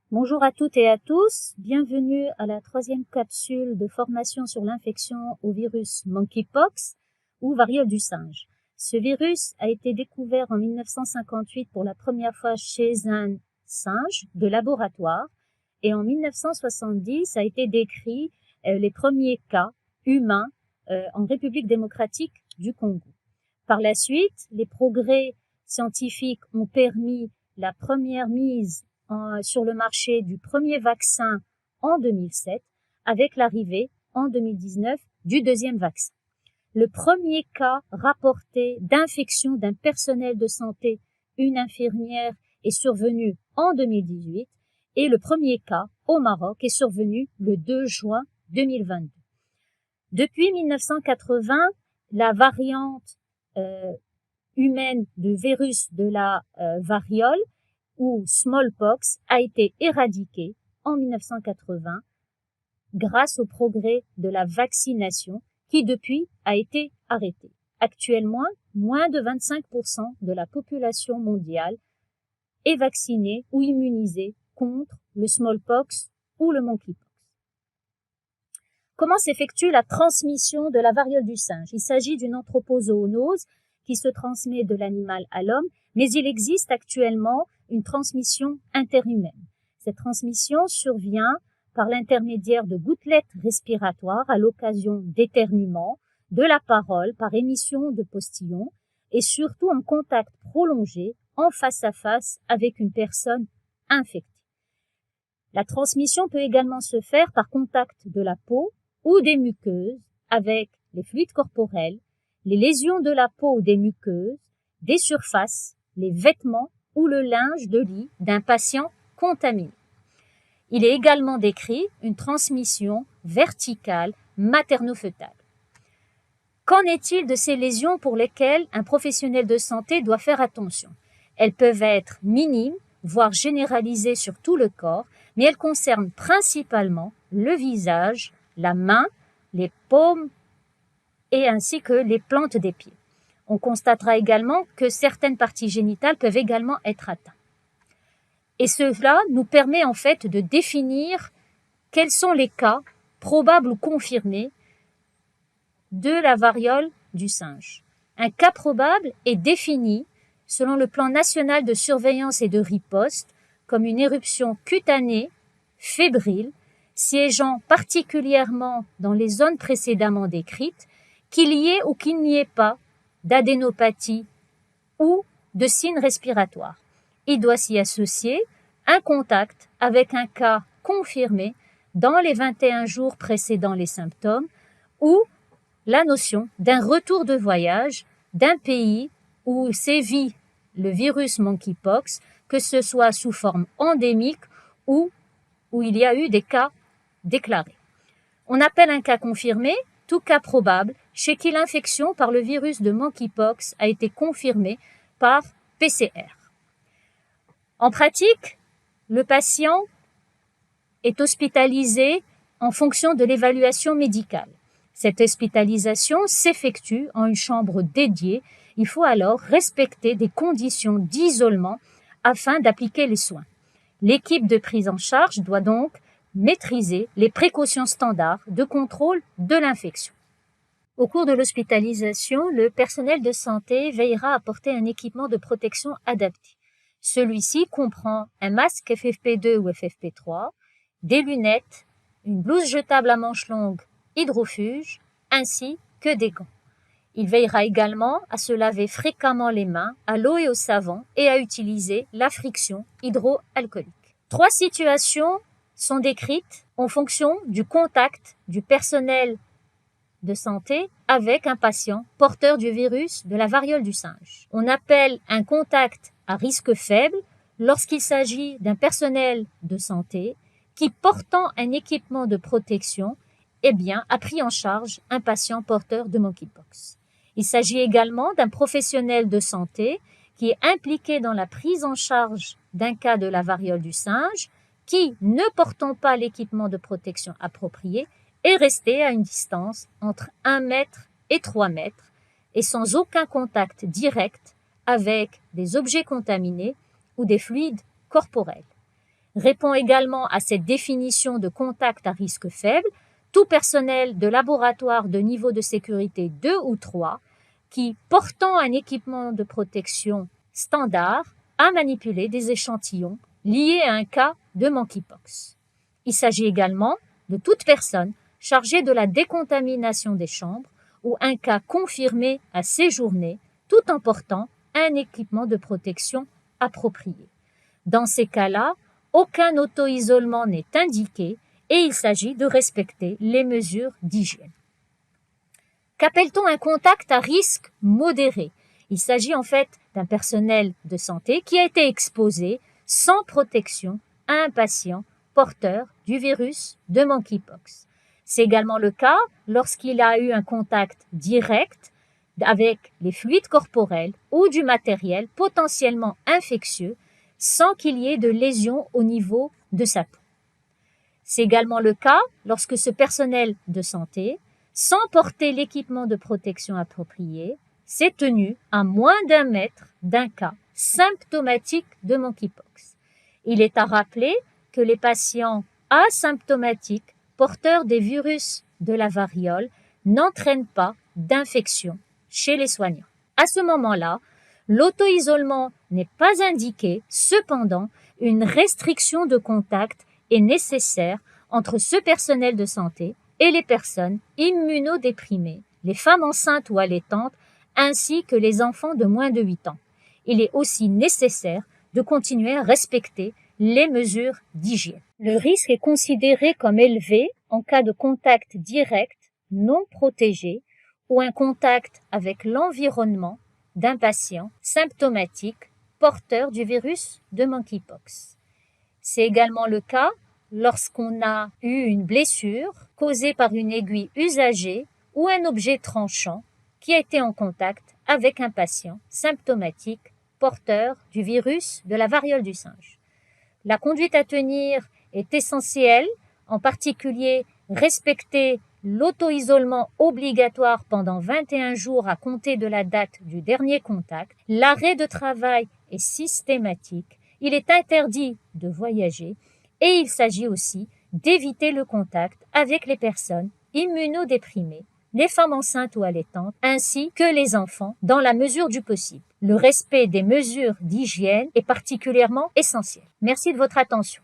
Bonjour à toutes et à tous, bienvenue à la 3e capsule de formation sur l'infection au virus monkeypox ou variole du singe. Ce virus a été découvert en 1958 pour la première fois chez un singe de laboratoire et en 1970 a été décrit les premiers cas humains en République démocratique du Congo. Par la suite, les progrès scientifiques ont permis la première mise sur le marché du premier vaccin en 2007, avec l'arrivée en 2019 du deuxième vaccin. Le premier cas rapporté d'infection d'un personnel de santé, une infirmière, est survenu en 2018 et le premier cas au Maroc est survenu le 2 juin 2022. Depuis 1980, la variante humaine du virus de la variole ou smallpox a été éradiquée en 1980 grâce au progrès de la vaccination qui depuis a été arrêtée. Actuellement, moins de 25% de la population mondiale est vaccinée ou immunisée contre le smallpox ou le monkeypox. Comment s'effectue la transmission de la variole du singe? Il s'agit d'une anthropozoonose qui se transmet de l'animal à l'homme, mais il existe actuellement une transmission interhumaine. Cette transmission survient par l'intermédiaire de gouttelettes respiratoires à l'occasion d'éternuements, de la parole par émission de postillons et surtout en contact prolongé en face à face avec une personne infectée. La transmission peut également se faire par contact de la peau ou des muqueuses avec les fluides corporels, les lésions de la peau ou des muqueuses, des surfaces, les vêtements ou le linge de lit d'un patient contaminé. Il est également décrit une transmission verticale materno-fœtale. Qu'en est-il de ces lésions pour lesquelles un professionnel de santé doit faire attention? Elles peuvent être minimes, voire généralisées sur tout le corps, mais elles concernent principalement le visage, la main, les paumes et ainsi que les plantes des pieds. On constatera également que certaines parties génitales peuvent également être atteintes. Et cela nous permet en fait de définir quels sont les cas probables ou confirmés de la variole du singe. Un cas probable est défini selon le plan national de surveillance et de riposte comme une éruption cutanée, fébrile, siégeant particulièrement dans les zones précédemment décrites, qu'il y ait ou qu'il n'y ait pas d'adénopathie ou de signes respiratoires. Il doit s'y associer un contact avec un cas confirmé dans les 21 jours précédant les symptômes ou la notion d'un retour de voyage d'un pays où sévit le virus monkeypox, que ce soit sous forme endémique ou où il y a eu des cas déclarés. On appelle un cas confirmé tout cas probable chez qui l'infection par le virus de monkeypox a été confirmée par PCR. En pratique, le patient est hospitalisé en fonction de l'évaluation médicale. Cette hospitalisation s'effectue en une chambre dédiée. Il faut alors respecter des conditions d'isolement afin d'appliquer les soins. L'équipe de prise en charge doit donc maîtriser les précautions standards de contrôle de l'infection. Au cours de l'hospitalisation, le personnel de santé veillera à porter un équipement de protection adapté. Celui-ci comprend un masque FFP2 ou FFP3, des lunettes, une blouse jetable à manches longues hydrofuge, ainsi que des gants. Il veillera également à se laver fréquemment les mains à l'eau et au savon et à utiliser la friction hydroalcoolique. 3 situations sont décrites en fonction du contact du personnel de santé avec un patient porteur du virus de la variole du singe. On appelle un contact à risque faible lorsqu'il s'agit d'un personnel de santé qui, portant un équipement de protection, a pris en charge un patient porteur de monkeypox. Il s'agit également d'un professionnel de santé qui est impliqué dans la prise en charge d'un cas de la variole du singe qui, ne portant pas l'équipement de protection approprié, est resté à une distance entre 1 mètre et 3 mètres et sans aucun contact direct avec des objets contaminés ou des fluides corporels. répond également à cette définition de contact à risque faible, tout personnel de laboratoire de niveau de sécurité 2 ou 3 qui, portant un équipement de protection standard, a manipulé des échantillons liés à un cas de monkeypox. Il s'agit également de toute personne chargée de la décontamination des chambres ou un cas confirmé à séjourner tout en portant un équipement de protection approprié. Dans ces cas-là, aucun auto-isolement n'est indiqué et il s'agit de respecter les mesures d'hygiène. Qu'appelle-t-on un contact à risque modéré? Il s'agit en fait d'un personnel de santé qui a été exposé sans protection à un patient porteur du virus de monkeypox. C'est également le cas lorsqu'il a eu un contact direct avec les fluides corporels ou du matériel potentiellement infectieux sans qu'il y ait de lésions au niveau de sa peau. C'est également le cas lorsque ce personnel de santé, sans porter l'équipement de protection approprié, s'est tenu à moins d'1 mètre d'un cas symptomatique de monkeypox. Il est à rappeler que les patients asymptomatiques porteurs des virus de la variole n'entraînent pas d'infection chez les soignants. À ce moment-là, l'auto-isolement n'est pas indiqué, cependant, une restriction de contact est nécessaire entre ce personnel de santé et les personnes immunodéprimées, les femmes enceintes ou allaitantes, ainsi que les enfants de moins de 8 ans. Il est aussi nécessaire de continuer à respecter les mesures d'hygiène. Le risque est considéré comme élevé en cas de contact direct non protégé ou un contact avec l'environnement d'un patient symptomatique porteur du virus de monkeypox. C'est également le cas lorsqu'on a eu une blessure causée par une aiguille usagée ou un objet tranchant qui a été en contact avec un patient symptomatique porteur du virus de la variole du singe. La conduite à tenir est essentielle, en particulier respecter l'auto-isolement obligatoire pendant 21 jours à compter de la date du dernier contact. L'arrêt de travail est systématique. Il est interdit de voyager et il s'agit aussi d'éviter le contact avec les personnes immunodéprimées, les femmes enceintes ou allaitantes, ainsi que les enfants dans la mesure du possible. Le respect des mesures d'hygiène est particulièrement essentiel. Merci de votre attention.